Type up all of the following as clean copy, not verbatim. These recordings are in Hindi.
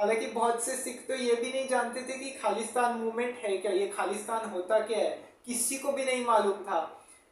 हालांकि बहुत से सिख तो ये भी नहीं जानते थे कि खालिस्तान मूवमेंट है क्या, ये खालिस्तान होता क्या है, किसी को भी नहीं मालूम था।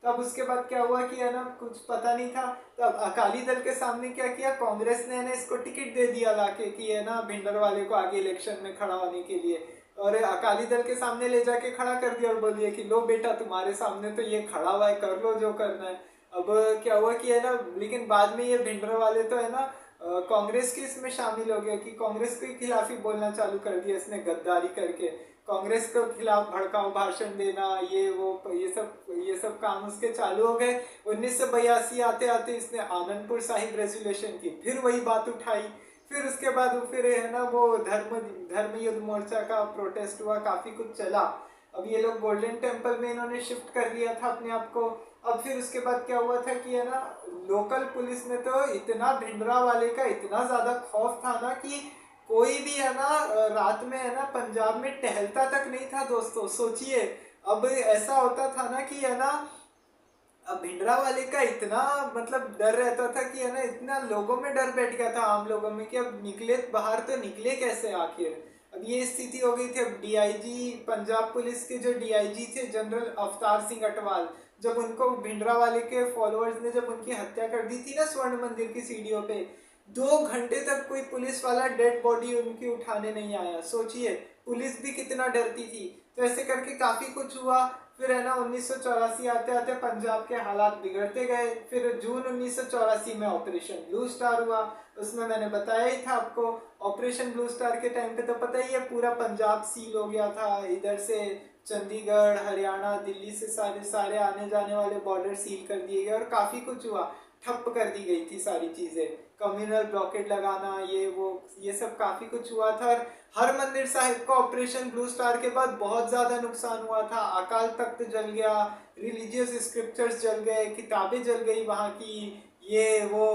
तब उसके बाद क्या हुआ कि है ना, कुछ पता नहीं था। तब अकाली दल के सामने क्या किया, कांग्रेस ने ना इसको टिकट दे दिया लाके कि है ना भिंडरवाले को आगे इलेक्शन में खड़ा होने के लिए। और अकाली दल के सामने ले जाके खड़ा कर दिया और बोलिए कि लो बेटा, तुम्हारे सामने तो ये खड़ा हुआ है, कर लो जो करना है। अब क्या हुआ कि है ना, लेकिन बाद में ये भिंडरवाले तो है ना कांग्रेस की इसमें शामिल हो गया कि कांग्रेस के खिलाफ ही बोलना चालू कर दिया इसने, गद्दारी करके कांग्रेस के खिलाफ भड़काऊ भाषण देना, ये वो, ये सब काम उसके चालू हो गए। 1982 आते आते इसने आनंदपुर साहिब रेजोल्यूशन की फिर वही बात उठाई। फिर उसके बाद वो फिर है ना वो धर्म युद्ध मोर्चा का प्रोटेस्ट हुआ, काफी कुछ चला। अब ये लोग गोल्डन टेम्पल में इन्होंने शिफ्ट कर लिया था अपने आप को। अब फिर उसके बाद क्या हुआ था कि है ना, लोकल पुलिस में तो इतना भिंडरा वाले का इतना ज्यादा खौफ था ना कि कोई भी है ना रात में है ना पंजाब में टहलता तक नहीं था दोस्तों, सोचिए। अब ऐसा होता था ना कि है ना, अब भिंडरा वाले का इतना मतलब डर रहता था कि है ना, इतना लोगों में डर बैठ गया था आम लोगों में कि अब निकले बाहर तो निकले कैसे आखिर। अब ये स्थिति हो गई थी। अब डीआईजी, पंजाब पुलिस के जो डीआईजी थे जनरल अवतार सिंह अटवाल, जब उनको भिंडरा वाले के फॉलोअर्स ने जब उनकी हत्या कर दी थी ना स्वर्ण मंदिर की सीढ़ियों पे, 2 घंटे तक कोई पुलिस वाला डेड बॉडी उनकी उठाने नहीं आया। सोचिए पुलिस भी कितना डरती थी। तो ऐसे करके काफी कुछ हुआ। फिर है ना 1984 आते आते पंजाब के हालात बिगड़ते गए। फिर जून 1984 में ऑपरेशन ब्लू स्टार हुआ। उसमें मैंने बताया ही था आपको, ऑपरेशन ब्लू स्टार के टाइम पे तो पता ही है पूरा पंजाब सील हो गया था। इधर से चंडीगढ़, हरियाणा, दिल्ली से सारे सारे आने जाने वाले बॉर्डर सील कर दिए गए और काफी कुछ हुआ, ठप कर दी गई थी सारी चीजें। कम्युनल ब्लॉकेट लगाना, ये वो, ये सब काफी कुछ हुआ था। और हरमंदिर साहिब का ऑपरेशन ब्लू स्टार के बाद बहुत ज्यादा नुकसान हुआ था। अकाल तख्त जल गया, रिलीजियस स्क्रिप्चर्स जल गए, किताबें जल गई वहां की, ये वो,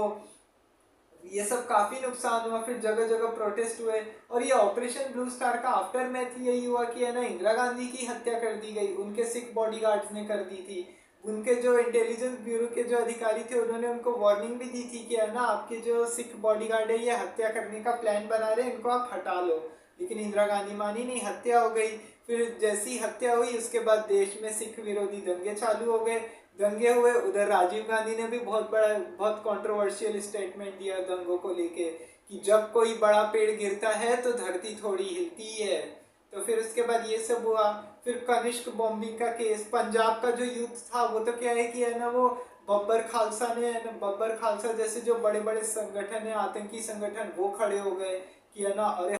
ये सब काफी नुकसान हुआ। फिर जगह जगह प्रोटेस्ट हुए। और ये ऑपरेशन ब्लू स्टार का आफ्टर मैथ यही हुआ कि है ना, इंदिरा गांधी की हत्या कर दी गई, उनके सिख बॉडीगार्ड्स ने कर दी थी। उनके जो इंटेलिजेंस ब्यूरो के जो अधिकारी थे उन्होंने उनको वार्निंग भी दी थी कि है ना, आपके जो सिख बॉडीगार्ड है ये हत्या करने का प्लान बना रहे हैं, इनको आप हटा लो। लेकिन इंदिरा गांधी मानी नहीं, हत्या हो गई। फिर जैसी हत्या हुई उसके बाद देश में सिख विरोधी दंगे चालू हो गए। दंगे हुए, उधर राजीव गांधी ने भी बहुत कंट्रोवर्शियल स्टेटमेंट दिया दंगों को लेके कि जब कोई बड़ा पेड़ गिरता है तो धरती थोड़ी हिलती है। तो फिर उसके बाद ये सब हुआ। फिर कनिष्क बॉम्बिंग का केस, पंजाब का जो यूथ था वो तो क्या है कि है ना, वो बब्बर खालसा ने, बब्बर खालसा जैसे जो बड़े बड़े संगठन है, आतंकी संगठन, वो खड़े हो गए कि है ना, अरे